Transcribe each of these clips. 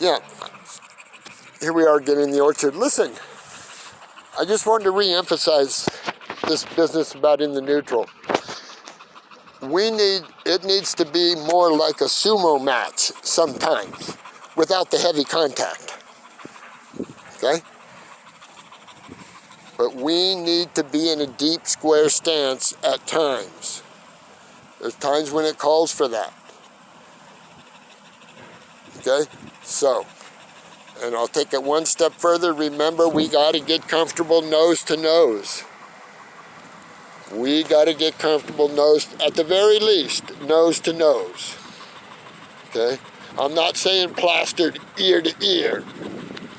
yeah, here we are getting in the orchard. Listen, I just wanted to re-emphasize this business about in the neutral. It needs to be more like a sumo match sometimes, without the heavy contact, okay? But we need to be in a deep square stance at times. There's times when it calls for that, okay? So, and I'll take it one step further. Remember, we got to get comfortable nose to nose. We got to get comfortable at the very least, nose to nose. Okay? I'm not saying plastered ear to ear.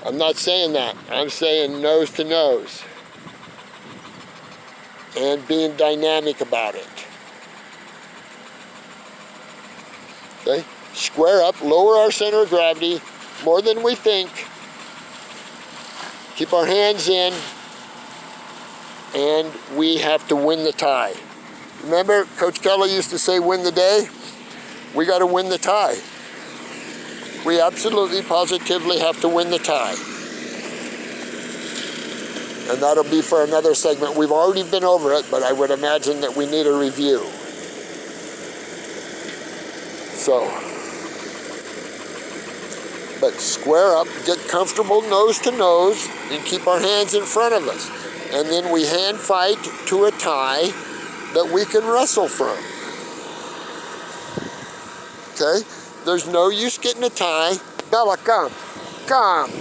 I'm not saying that. I'm saying nose to nose. And being dynamic about it. Okay? Square up, lower our center of gravity more than we think. Keep our hands in. And we have to win the tie. Remember, Coach Kelly used to say, win the day? We got to win the tie. We absolutely, positively have to win the tie. And that'll be for another segment. We've already been over it, but I would imagine that we need a review. So, but square up, get comfortable nose to nose, and keep our hands in front of us. And then we hand fight to a tie that we can wrestle from. Okay? There's no use getting a tie. Bella, come. Come.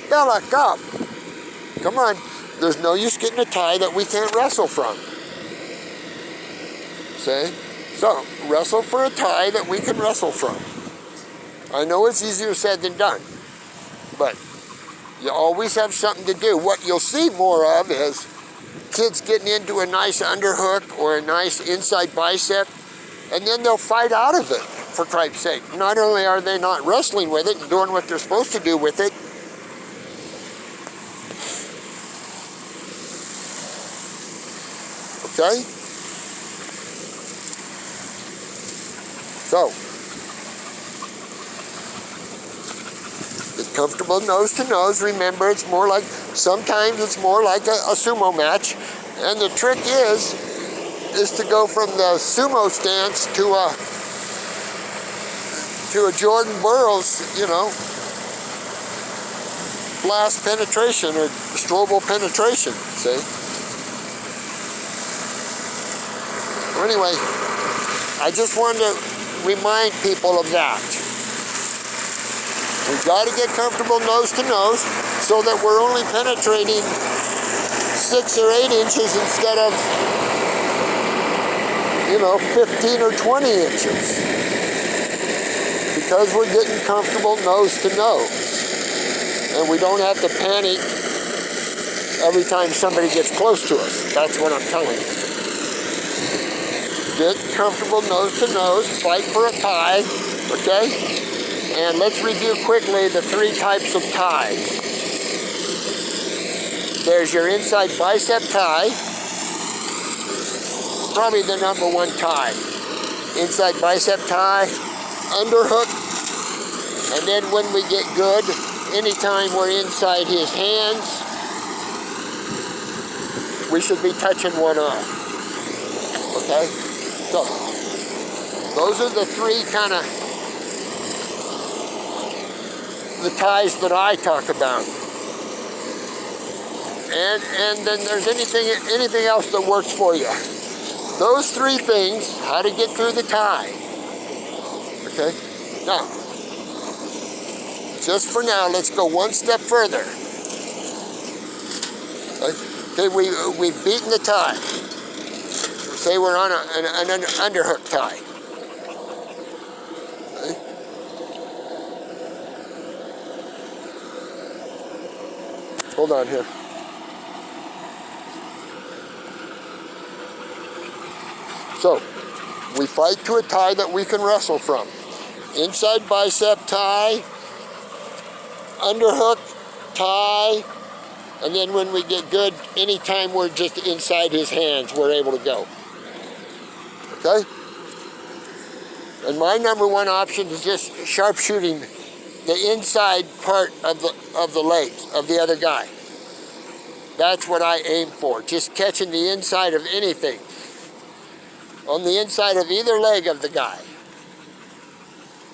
Bella, come. Come on. There's no use getting a tie that we can't wrestle from. See? So, wrestle for a tie that we can wrestle from. I know it's easier said than done, but you always have something to do. What you'll see more of is kids getting into a nice underhook or a nice inside bicep, and then they'll fight out of it, for Christ's sake. Not only are they not wrestling with it and doing what they're supposed to do with it, okay? So, get comfortable nose to nose. Remember, it's more like, sometimes it's more like a sumo match. And the trick is to go from the sumo stance to a Jordan Burroughs, blast penetration or Strobel penetration, see? Well, anyway, I just wanted to remind people of that. We've got to get comfortable nose to nose so that we're only penetrating 6 or 8 inches instead of, 15 or 20 inches. Because we're getting comfortable nose to nose. And we don't have to panic every time somebody gets close to us. That's what I'm telling you. Get comfortable nose to nose, fight for a tie, okay? And let's review quickly the 3 types of ties. There's your inside bicep tie, probably the #1 tie. Inside bicep tie, underhook, and then when we get good, anytime we're inside his hands, we should be touching one off. Okay? So, those are the 3 kind of the ties that I talk about. And then there's anything else that works for you. Those 3 things, how to get through the tie. Okay? Now, just for now, let's go one step further. Okay, we've beaten the tie. Say we're on an underhook tie. Okay? Hold on here. So, we fight to a tie that we can wrestle from. Inside bicep tie, underhook tie, and then when we get good, anytime we're just inside his hands, we're able to go. Okay? And my #1 option is just sharpshooting the inside part of the legs of the other guy. That's what I aim for. Just catching the inside of anything. On the inside of either leg of the guy.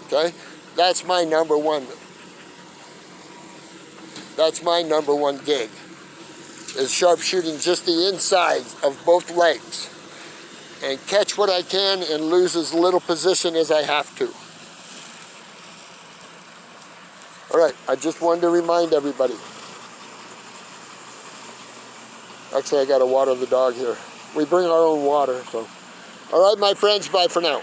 Okay? That's my number one. That's my number one gig. Is sharpshooting just the inside of both legs. And catch what I can and lose as little position as I have to. Alright, I just wanted to remind everybody. Actually, I gotta water the dog here. We bring our own water, so. Alright, my friends, bye for now.